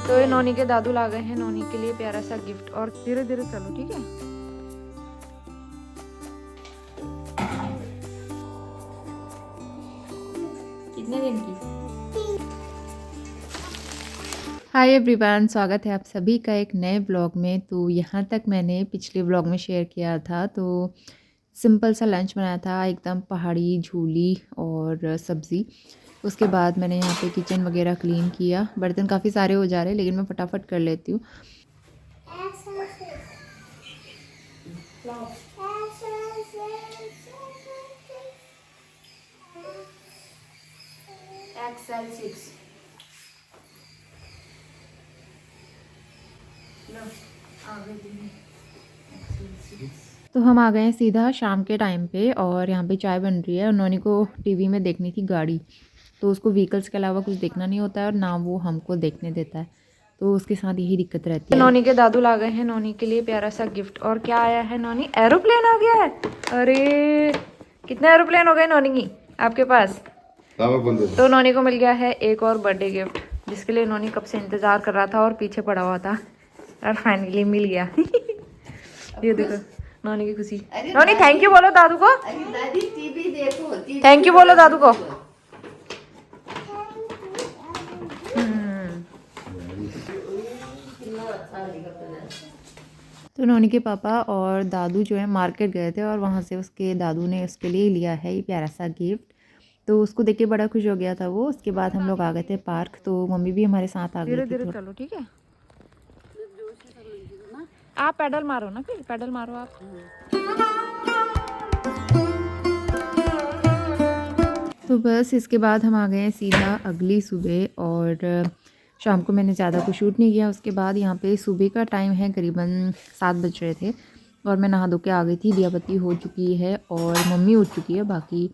तो ये नोनी के दादू ला गए हैं नोनी के लिए प्यारा सा गिफ्ट। और धीरे धीरे चलो, ठीक है। कितने दिन की? हाय एवरीवन, स्वागत है आप सभी का एक नए ब्लॉग में। तो यहाँ तक मैंने पिछले ब्लॉग में शेयर किया था, तो सिंपल सा लंच बनाया था, एकदम पहाड़ी झूली और सब्ज़ी। उसके बाद मैंने यहाँ पे किचन वगैरह क्लीन किया। बर्तन काफ़ी सारे हो जा रहे हैं लेकिन मैं फटाफट कर लेती हूँ। तो हम आ गए हैं सीधा शाम के टाइम पे और यहाँ पे चाय बन रही है। और नोनी को टीवी में देखनी थी गाड़ी, तो उसको व्हीकल्स के अलावा कुछ देखना नहीं होता है और ना वो हमको देखने देता है, तो उसके साथ यही दिक्कत रहती है। नोनी के दादू ला गए हैं नोनी के लिए प्यारा सा गिफ्ट। और क्या आया है नोनी? एरोप्लेन आ गया है। अरे कितने एरोप्लेन हो गए नोनी की आपके पास? तो नोनी को मिल गया है एक और बर्थडे गिफ्ट, जिसके लिए नोनी कब से इंतजार कर रहा था और पीछे पड़ा हुआ था, और फाइनली मिल गया। ये देखो नोनी की खुशी। नोनी थैंक यू बोलो दादू को। दादी टीवी देखो, थैंक यू बोलो दादू को। तो नोनी के पापा और दादू जो है मार्केट गए थे और वहाँ से उसके दादू ने उसके लिए लिया है ये प्यारा सा गिफ्ट। तो उसको देख के बड़ा खुश हो गया था वो। उसके बाद हम लोग आ गए थे पार्क, तो मम्मी भी हमारे साथ आ गई थी। धीरे चलो, ठीक है। आप पैडल मारो ना, फिर पैडल मारो आप। तो बस इसके बाद हम आ गए हैं सीधा अगली सुबह। और शाम को मैंने ज़्यादा कुछ शूट नहीं किया। उसके बाद यहाँ पे सुबह का टाइम है, करीबन 7 बज रहे थे और मैं नहा धो के आ गई थी। दिया बत्ती हो चुकी है और मम्मी उठ चुकी है। बाकी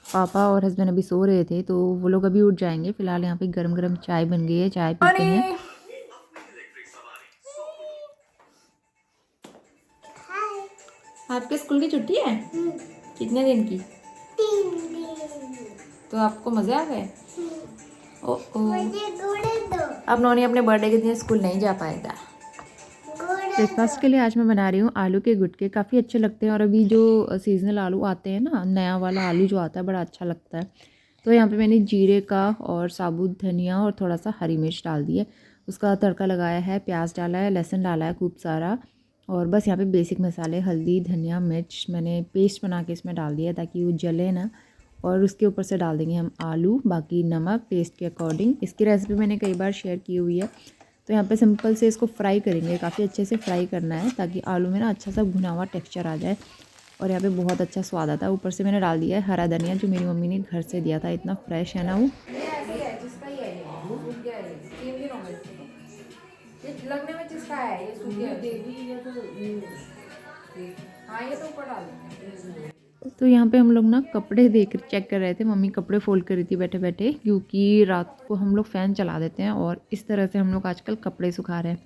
पापा और हस्बैंड अभी सो रहे थे, तो वो लोग अभी उठ जाएंगे। फिलहाल यहाँ पे गरम गरम चाय बन गई है, चाय पीते हैं। आपके स्कूल की छुट्टी है? कितने दिन की? 3 दिन। तो आपको मज़े आ गए? मुझे गुड़ दो। अब नोनी अपने बर्थडे के दिन स्कूल नहीं जा पाएगा। ब्रेकफास्ट के लिए आज मैं बना रही हूँ आलू के गुटके। काफ़ी अच्छे लगते हैं और अभी जो सीजनल आलू आते हैं ना, नया वाला आलू जो आता है, बड़ा अच्छा लगता है। तो यहाँ पे मैंने जीरे का और साबुत धनिया और थोड़ा सा हरी मिर्च डाल दी है, उसका तड़का लगाया है, प्याज डाला है, लहसुन डाला है खूब सारा। और बस यहाँ पे बेसिक मसाले हल्दी धनिया मिर्च मैंने पेस्ट बना के इसमें डाल दिया ताकि वो जले ना। और उसके ऊपर से डाल देंगे हम आलू, बाकी नमक टेस्ट के अकॉर्डिंग। इसकी रेसिपी मैंने कई बार शेयर की हुई है। तो यहाँ पे सिंपल से इसको फ्राई करेंगे, काफ़ी अच्छे से फ्राई करना है ताकि आलू में ना अच्छा सा भुना हुआ टेक्सचर आ जाए और यहाँ पे बहुत अच्छा स्वाद आता है। ऊपर से मैंने डाल दिया है हरा धनिया, जो मेरी मम्मी ने घर से दिया था, इतना फ्रेश है ना वो। लगने में जिसका है ये सूख गया हाँ, ये तो ऊपर डाल देंगे। तो यहाँ पे हम लोग ना कपड़े देख चेक कर रहे थे। मम्मी कपड़े फोल्ड कर रही थी बैठे बैठे, क्योंकि रात को हम लोग फ़ैन चला देते हैं और इस तरह से हम लोग आजकल कपड़े सुखा रहे हैं।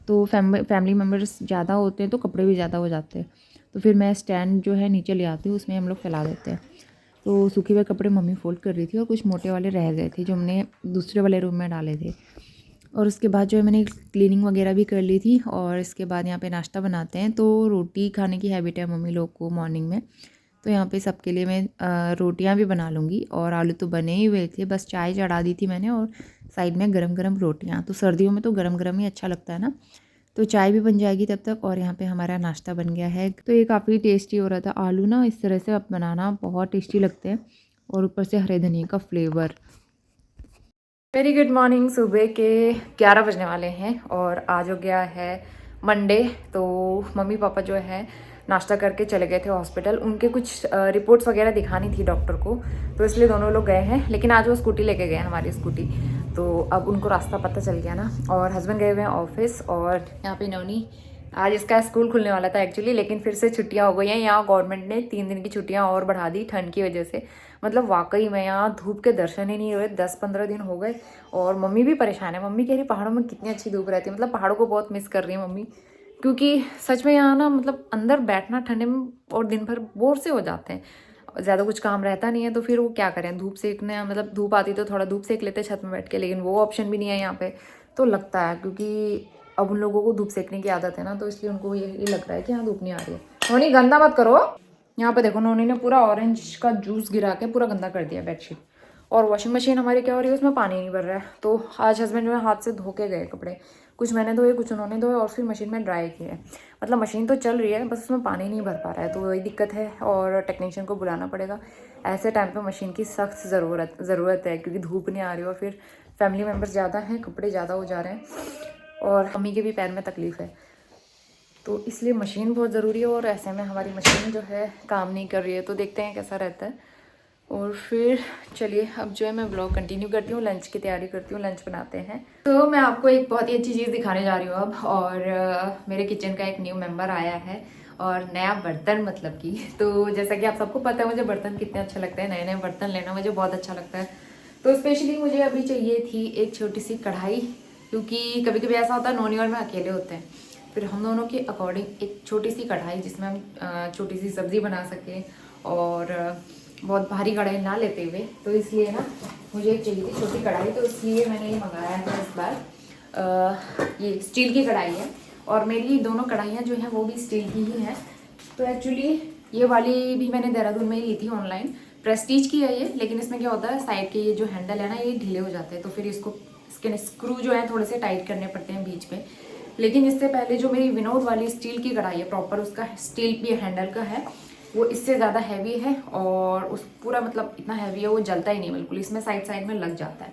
तो फैमिली मेम्बर्स ज़्यादा होते हैं तो कपड़े भी ज़्यादा हो जाते हैं। तो फिर मैं स्टैंड जो है नीचे ले आती हूँ, उसमें हम लोग फैला देते हैं। तो सूखे हुए कपड़े मम्मी फोल्ड कर रही थी और कुछ मोटे वाले रह गए थे जो हमने दूसरे वाले रूम में डाले थे। और उसके बाद जो है मैंने क्लीनिंग वगैरह भी कर ली थी। और इसके बाद यहाँ पे नाश्ता बनाते हैं। तो रोटी खाने की हैबिट है मम्मी लोग को मॉर्निंग में, तो यहाँ पे सबके लिए मैं रोटियाँ भी बना लूँगी। और आलू तो बने ही हुए थे, बस चाय चढ़ा दी थी मैंने और साइड में गरम गरम रोटियाँ। तो सर्दियों में तो गरम गरम ही अच्छा लगता है ना, तो चाय भी बन जाएगी तब तक। और यहाँ पे हमारा नाश्ता बन गया है। तो ये काफ़ी टेस्टी हो रहा था। आलू ना इस तरह से आप बनाना, बहुत टेस्टी लगते हैं और ऊपर से हरे धनिया का फ्लेवर। Very good morning. सुबह के 11 बजने वाले हैं और आज हो गया है मंडे। तो मम्मी पापा जो है नाश्ता करके चले गए थे हॉस्पिटल। उनके कुछ रिपोर्ट्स वगैरह दिखानी थी डॉक्टर को, तो इसलिए दोनों लोग गए हैं। लेकिन आज वो स्कूटी लेके गए, हमारी स्कूटी, तो अब उनको रास्ता पता चल गया ना। और हस्बैंड गए हुए हैं ऑफिस। और यहाँ पे नोनी, आज इसका स्कूल खुलने वाला था एक्चुअली, लेकिन फिर से छुट्टियां हो गई हैं। यहाँ गवर्नमेंट ने 3 दिन की छुट्टियां और बढ़ा दी ठंड की वजह से। मतलब वाकई में यहाँ धूप के दर्शन ही नहीं हुए, 10-15 दिन हो गए। और मम्मी भी परेशान है। मम्मी कह रही पहाड़ों में कितनी अच्छी धूप रहती है, मतलब पहाड़ों को बहुत मिस कर रही है मम्मी, क्योंकि सच में यहाँ ना मतलब अंदर बैठना ठंडे में और दिन भर बोर से हो जाते हैं, ज़्यादा कुछ काम रहता नहीं है। तो फिर वो क्या करें, धूप सेकने, मतलब धूप आती तो थोड़ा धूप सेक लेते छत में बैठ के, लेकिन वो ऑप्शन भी नहीं है यहाँ पे। तो लगता है, क्योंकि अब उन लोगों को धूप सेकने की आदत है ना, तो इसलिए उनको ये लग रहा है कि हाँ धूप नहीं आ रही है। नोनी गंदा मत करो। यहाँ पे देखो नोनी ने पूरा ऑरेंज का जूस गिरा के पूरा गंदा कर दिया बेडशीट। और वॉशिंग मशीन हमारी क्या हो रही है, उसमें पानी नहीं भर रहा है। तो आज हस्बैंड जो है हाथ से धो के गए कपड़े, कुछ मैंने धोए कुछ उन्होंने धोए और फिर मशीन में ड्राई किए। मतलब मशीन तो चल रही है, बस उसमें पानी नहीं भर पा रहा है, तो वही दिक्कत है और टेक्नीशियन को बुलाना पड़ेगा। ऐसे टाइम पे मशीन की सख्त ज़रूरत है, क्योंकि धूप नहीं आ रही और फिर फैमिली मेम्बर्स ज़्यादा हैं, कपड़े ज़्यादा हो जा रहे हैं और मम्मी के भी पैर में तकलीफ़ है, तो इसलिए मशीन बहुत ज़रूरी है। और ऐसे में हमारी मशीन जो है काम नहीं कर रही है, तो देखते हैं कैसा रहता है। और फिर चलिए अब जो है मैं व्लॉग कंटिन्यू करती हूँ, लंच की तैयारी करती हूँ, लंच बनाते हैं। तो मैं आपको एक बहुत ही अच्छी चीज़ दिखाने जा रही हूँ अब। और मेरे किचन का एक न्यू मेंबर आया है और नया बर्तन, मतलब कि तो जैसा कि आप सबको पता है मुझे बर्तन कितने अच्छे लगते हैं, नए नए बर्तन लेना मुझे बहुत अच्छा लगता है। तो स्पेशली मुझे अभी चाहिए थी एक छोटी सी कढ़ाई, क्योंकि कभी कभी ऐसा होता है नोनी और मैं अकेले होते हैं, फिर हम दोनों के अकॉर्डिंग एक छोटी सी कढ़ाई जिसमें हम छोटी सी सब्ज़ी बना सकें और बहुत भारी कढ़ाई ना लेते हुए, तो इसलिए ना मुझे एक चाहिए थी छोटी कढ़ाई। तो इसलिए मैंने ये मंगाया है इस बार। ये स्टील की कढ़ाई है और मेरी दोनों कढ़ाइयाँ जो हैं वो भी स्टील की ही हैं। तो एक्चुअली ये वाली भी मैंने देहरादून में ही ली थी ऑनलाइन, प्रेस्टीज की है ये। लेकिन इसमें क्या होता है, साइड के ये जो हैंडल है ना ये ढीले हो जाते हैं, तो फिर इसके स्क्रू जो है थोड़े से टाइट करने पड़ते हैं बीच में। लेकिन इससे पहले जो मेरी विनोद वाली स्टील की कढ़ाई है, प्रॉपर उसका स्टील भी हैंडल का है, वो इससे ज़्यादा हैवी है और उस पूरा मतलब इतना हैवी है वो जलता ही नहीं बिल्कुल, इसमें साइड साइड में लग जाता है,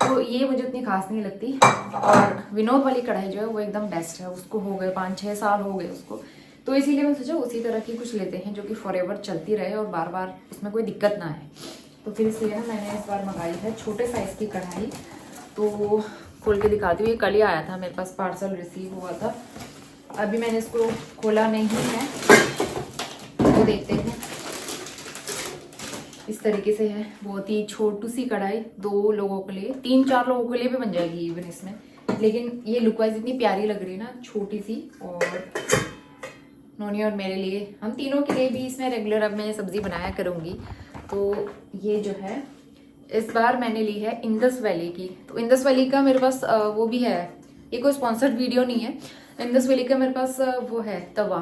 तो ये मुझे उतनी खास नहीं लगती। और विनोद वाली कढ़ाई जो है वो एकदम बेस्ट है, उसको हो गए 5-6 साल हो गए उसको, तो इसीलिए मैं सोचा उसी तरह की कुछ लेते हैं जो कि फॉरएवर चलती रहे और बार बार उसमें कोई दिक्कत ना आए। तो फिर इसलिए ना मैंने इस बार मंगाई है छोटे साइज़ की कढ़ाई। तो खोल के दिखाती हूँ, ये कल ही आया था मेरे पास, पार्सल रिसीव हुआ था, अभी मैंने इसको खोला नहीं है, तो देखते हैं। इस तरीके से है, बहुत ही छोटी सी कढ़ाई, 2 लोगों के लिए, 3-4 लोगों के लिए भी बन जाएगी इवन इसमें। लेकिन ये लुक वाइज इतनी प्यारी लग रही है ना, छोटी सी, और नोनी और मेरे लिए, हम तीनों के लिए भी इसमें रेगुलर अब मैं सब्ज़ी बनाया करूँगी। तो ये जो है इस बार मैंने ली है इंदस वैली की। तो इंदस वैली का मेरे पास वो भी है, ये कोई स्पॉन्सर्ड वीडियो नहीं है। इंदस वैली का मेरे पास वो है तवा,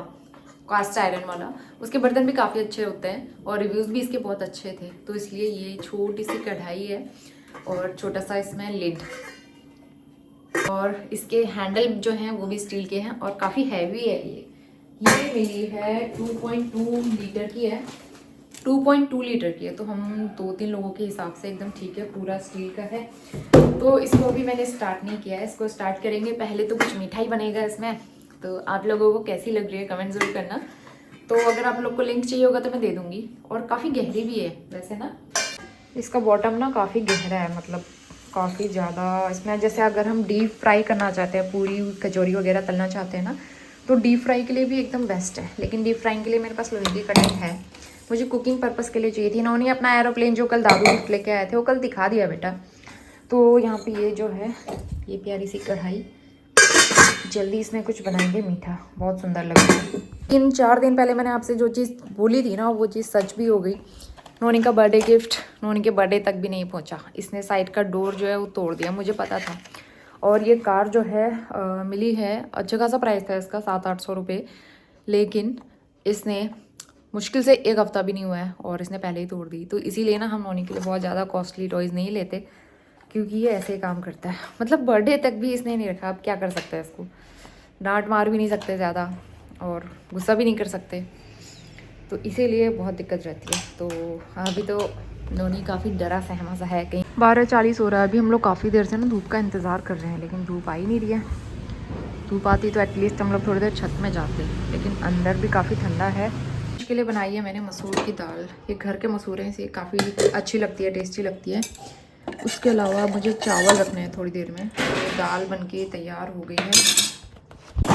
कास्ट आयरन वाला, उसके बर्तन भी काफ़ी अच्छे होते हैं और रिव्यूज़ भी इसके बहुत अच्छे थे, तो इसलिए ये छोटी सी कढ़ाई है और छोटा सा इसमें लिड, और इसके हैंडल जो हैं वो भी स्टील के हैं और काफ़ी हैवी है। ये मिली है 2.2 लीटर की है, 2.2 लीटर की है, तो हम 2-3 लोगों के हिसाब से एकदम ठीक है, पूरा स्टील का है। तो इसको अभी मैंने स्टार्ट नहीं किया है, इसको स्टार्ट करेंगे, पहले तो कुछ मिठाई बनेगा इसमें। तो आप लोगों को कैसी लग रही है कमेंट ज़रूर करना। तो अगर आप लोग को लिंक चाहिए होगा तो मैं दे दूँगी। और काफ़ी गहरी भी है वैसे ना, इसका बॉटम ना काफ़ी गहरा है, मतलब काफ़ी ज़्यादा। इसमें जैसे अगर हम डीप फ्राई करना चाहते हैं, पूरी कचौरी वगैरह तलना चाहते हैं ना, तो डीप फ्राई के लिए भी एकदम बेस्ट है। लेकिन डीप फ्राइंग के लिए मेरे पास लोहे की कढ़ाई है, मुझे कुकिंग पर्पज़ के लिए चाहिए थी। इन्होंने अपना एरोप्लेन जो कल दादू गिफ्ट लेके आए थे वो कल दिखा दिया बेटा। तो यहाँ पे ये जो है ये प्यारी सी कढ़ाई, जल्दी इसमें कुछ बनाएंगे मीठा, बहुत सुंदर लग रहा है। 3-4 दिन पहले मैंने आपसे जो चीज़ बोली थी ना वो चीज़ सच भी हो गई। नोनी का बर्थडे गिफ्ट नोनी के बर्थडे तक भी नहीं पहुंचा, इसने साइड का डोर जो है वो तोड़ दिया, मुझे पता था। और ये कार जो है मिली है, अच्छा खासा प्राइस था इसका, 700-800 रुपये, लेकिन इसने मुश्किल से 1 हफ़्ता भी नहीं हुआ है और इसने पहले ही तोड़ दी। तो इसीलिए ना हम नोनी के लिए बहुत ज़्यादा कॉस्टली टॉयज़ नहीं लेते, क्योंकि ये ऐसे ही काम करता है। मतलब बर्थडे तक भी इसने नहीं रखा, अब क्या कर सकते हैं इसको, डांट मार भी नहीं सकते ज़्यादा और गुस्सा भी नहीं कर सकते, तो इसीलिए बहुत दिक्कत रहती है। तो अभी तो नोनी काफ़ी डरा सहमा सा है। कहीं 12:40 हो रहा है, अभी हम लोग काफ़ी देर से ना धूप का इंतज़ार कर रहे हैं, लेकिन धूप आ ही नहीं रही है। धूप आती तो एटलीस्ट हम लोग थोड़ी देर छत में जाते, लेकिन अंदर भी काफ़ी ठंडा है। इसके लिए बनाई है मैंने मसूर की दाल, ये घर के मसूर हैं, इसे काफ़ी अच्छी लगती है, टेस्टी लगती है। उसके अलावा मुझे चावल रखने हैं थोड़ी देर में, तो दाल बन के तैयार हो गई है।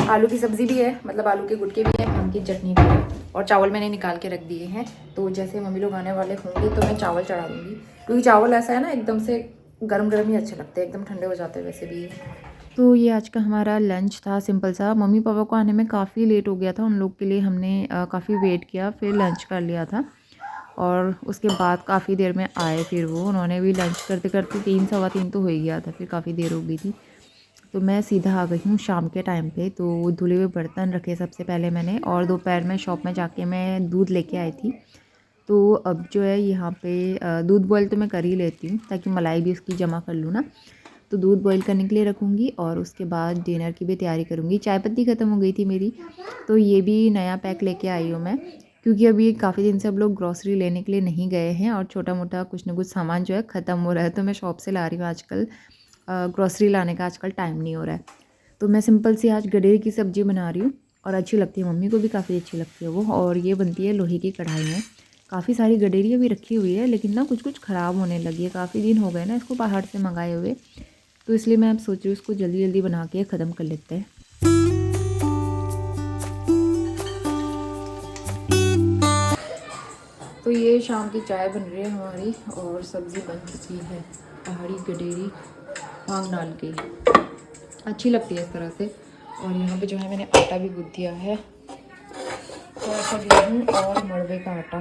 आलू की सब्ज़ी भी है, मतलब आलू के गुटके भी है, आम की चटनी भी है, और चावल मैंने निकाल के रख दिए हैं। तो जैसे मम्मी लोग आने वाले होंगे तो मैं चावल चढ़ा दूँगी, क्योंकि चावल ऐसा है ना एकदम से गरम गरम ही अच्छे लगते हैं, एकदम ठंडे हो जाते हैं वैसे भी। तो ये आज का हमारा लंच था सिंपल सा। मम्मी पापा को आने में काफ़ी लेट हो गया था, उन लोग के लिए हमने काफ़ी वेट किया, फिर लंच कर लिया था और उसके बाद काफ़ी देर में आए। फिर वो उन्होंने भी लंच करते करते 3-3:15 तो हो ही गया था, फिर काफ़ी देर हो गई थी। तो मैं सीधा आ गई हूँ शाम के टाइम पे। तो धुले हुए बर्तन रखे सबसे पहले मैंने, और दोपहर में शॉप में जाके मैं दूध लेके आई थी। तो अब जो है यहाँ पे दूध बॉईल तो मैं कर ही लेती हूँ ताकि मलाई भी उसकी जमा कर लूँ ना। तो दूध बॉईल करने के लिए रखूँगी और उसके बाद डिनर की भी तैयारी करूँगी। चाय पत्ती ख़त्म हो गई थी मेरी, तो ये भी नया पैक लेके आई हूँ मैं, क्योंकि अभी काफ़ी दिन से अब लोग ग्रॉसरी लेने के लिए नहीं गए हैं और छोटा मोटा कुछ ना कुछ सामान जो है ख़त्म हो रहा है। तो मैं शॉप से ला रही हूँ आजकल, ग्रॉसरी लाने का आजकल टाइम नहीं हो रहा है। तो मैं सिंपल सी आज गडेरी की सब्ज़ी बना रही हूँ और अच्छी लगती है, मम्मी को भी काफ़ी अच्छी लगती है वो। और ये बनती है लोहे की कढ़ाई में। काफ़ी सारी गडेरी अभी रखी हुई है, लेकिन ना कुछ कुछ ख़राब होने लगी है। काफ़ी दिन हो गए ना इसको बाहर से मंगाए हुए, तो इसलिए मैं अब सोच रही हूँ इसको जल्दी जल्दी बना के ख़त्म कर लेते हैं। तो ये शाम की चाय बन रही है हमारी और सब्ज़ी बन चुकी है पहाड़ी गडेरी भांग नाल की, अच्छी लगती है इस तरह से। और यहाँ पे जो है मैंने आटा भी गूँथ दिया है, थोड़ा सा गेहूँ और मड़वे का आटा,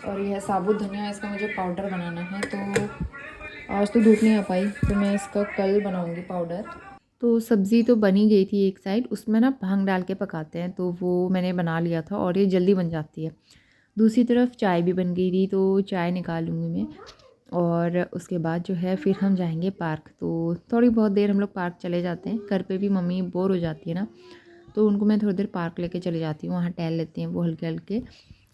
और यह साबुत धनिया, इसका मुझे पाउडर बनाना है। तो आज तो धूप नहीं आ पाई, तो मैं इसका कल बनाऊँगी पाउडर। तो सब्ज़ी तो बनी गई थी एक साइड, उसमें ना भांग डाल के पकाते हैं, तो वो मैंने बना लिया था और ये जल्दी बन जाती है। दूसरी तरफ चाय भी बन गई थी, तो चाय निकालूंगी मैं, और उसके बाद जो है फिर हम जाएंगे पार्क। तो थोड़ी बहुत देर हम लोग पार्क चले जाते हैं, घर पे भी मम्मी बोर हो जाती है ना, तो उनको मैं थोड़ी देर पार्क लेके चले जाती हूँ, वहाँ टहल लेते हैं वो हल्के हल्के।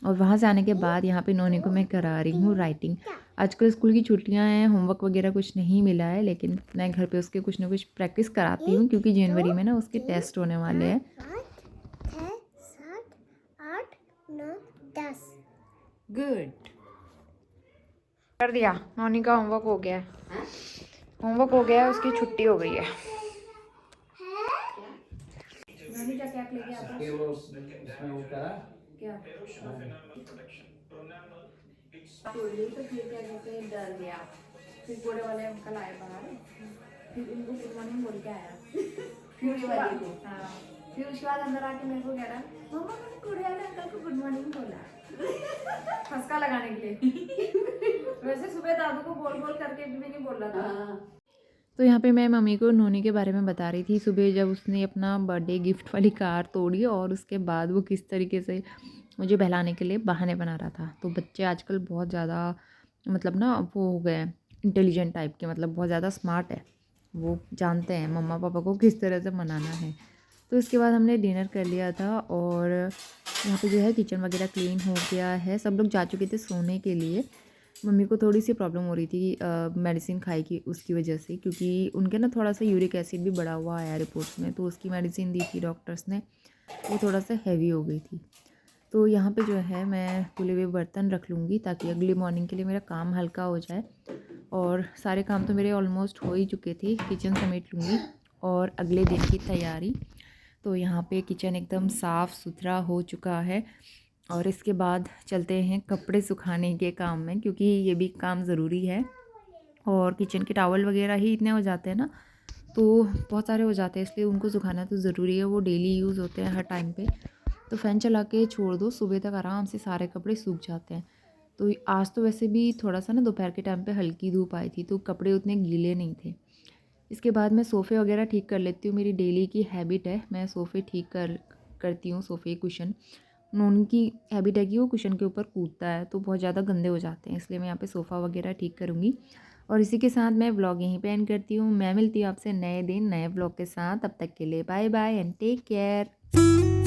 और वहाँ से आने के बाद यहाँ पे नोनी को मैं करा रही हूँ राइटिंग। आजकल स्कूल की छुट्टियाँ हैं, होमवर्क वगैरह कुछ नहीं मिला है, लेकिन मैं घर पे उसके कुछ ना कुछ प्रैक्टिस कराती हूँ, क्योंकि जनवरी में ना उसके टेस्ट होने वाले हैं। 10 गुड, कर दिया। नोनी का होमवर्क हो गया है, होमवर्क हो गया है, उसकी छुट्टी हो गई है। नोनी का क्या लेके आता है? क्या यही तो, फिर क्या कहते हैं, डर गया। फिर घोड़े वाले अंकल आए बाहर, फिर उनको गुड मॉर्निंग बोल के आया। फिर उसके बाद हाँ, फिर उसके बाद अंदर आके मेरे को कह रहा, मम्मा मैंने घोड़े वाले अंकल को गुड मॉर्निंग बोला, फंसका लगाने के लिए। वैसे सुबह दादू को बोल बोल करके भी नहीं बोल रहा था। तो यहाँ पे मैं मम्मी को नोनी के बारे में बता रही थी, सुबह जब उसने अपना बर्थडे गिफ्ट वाली कार तोड़ी और उसके बाद वो किस तरीके से मुझे बहलाने के लिए बहाने बना रहा था। तो बच्चे आजकल बहुत ज़्यादा मतलब ना वो हो गए इंटेलिजेंट टाइप के, मतलब बहुत ज़्यादा स्मार्ट है, वो जानते हैं मम्मा पापा को किस तरह से मनाना है। तो इसके बाद हमने डिनर कर लिया था और यहाँ पे जो है किचन वगैरह क्लीन हो गया है, सब लोग जा चुके थे सोने के लिए। मम्मी को थोड़ी सी प्रॉब्लम हो रही थी मेडिसिन खाई की उसकी वजह से, क्योंकि उनके ना थोड़ा सा यूरिक एसिड भी बढ़ा हुआ आया रिपोर्ट्स में, तो उसकी मेडिसिन दी थी डॉक्टर्स ने, वो थोड़ा सा हैवी हो गई थी। तो यहाँ पे जो है मैं धुले हुए बर्तन रख लूँगी ताकि अगली मॉर्निंग के लिए मेरा काम हल्का हो जाए। और सारे काम तो मेरे ऑलमोस्ट हो ही चुके थे, किचन समेट लूँगी और अगले दिन की तैयारी। तो यहाँ पे किचन एकदम साफ़ सुथरा हो चुका है और इसके बाद चलते हैं कपड़े सुखाने के काम में, क्योंकि ये भी काम ज़रूरी है। और किचन के टॉवल वगैरह ही इतने हो जाते हैं ना, तो बहुत सारे हो जाते हैं, इसलिए उनको सुखाना तो ज़रूरी है, वो डेली यूज़ होते हैं हर टाइम पे। तो फ़ैन चला के छोड़ दो, सुबह तक आराम से सारे कपड़े सूख जाते हैं। तो आज तो वैसे भी थोड़ा सा ना दोपहर के टाइम पे हल्की धूप आई थी, तो कपड़े उतने गीले नहीं थे। इसके बाद मैं सोफ़े वगैरह ठीक कर लेती हूँ, मेरी डेली की हैबिट है, मैं सोफ़े ठीक करती हूँ, सोफ़े कुशन। नोनी की हैबिट है कि वो कुशन के ऊपर कूदता है, तो बहुत ज़्यादा गंदे हो जाते हैं, इसलिए मैं यहाँ पे सोफ़ा वगैरह ठीक करूँगी। और इसी के साथ मैं व्लॉग यहीं पे एंड करती हूँ। मैं मिलती हूँ आपसे नए दिन नए व्लॉग के साथ, तब तक के लिए bye bye and take care.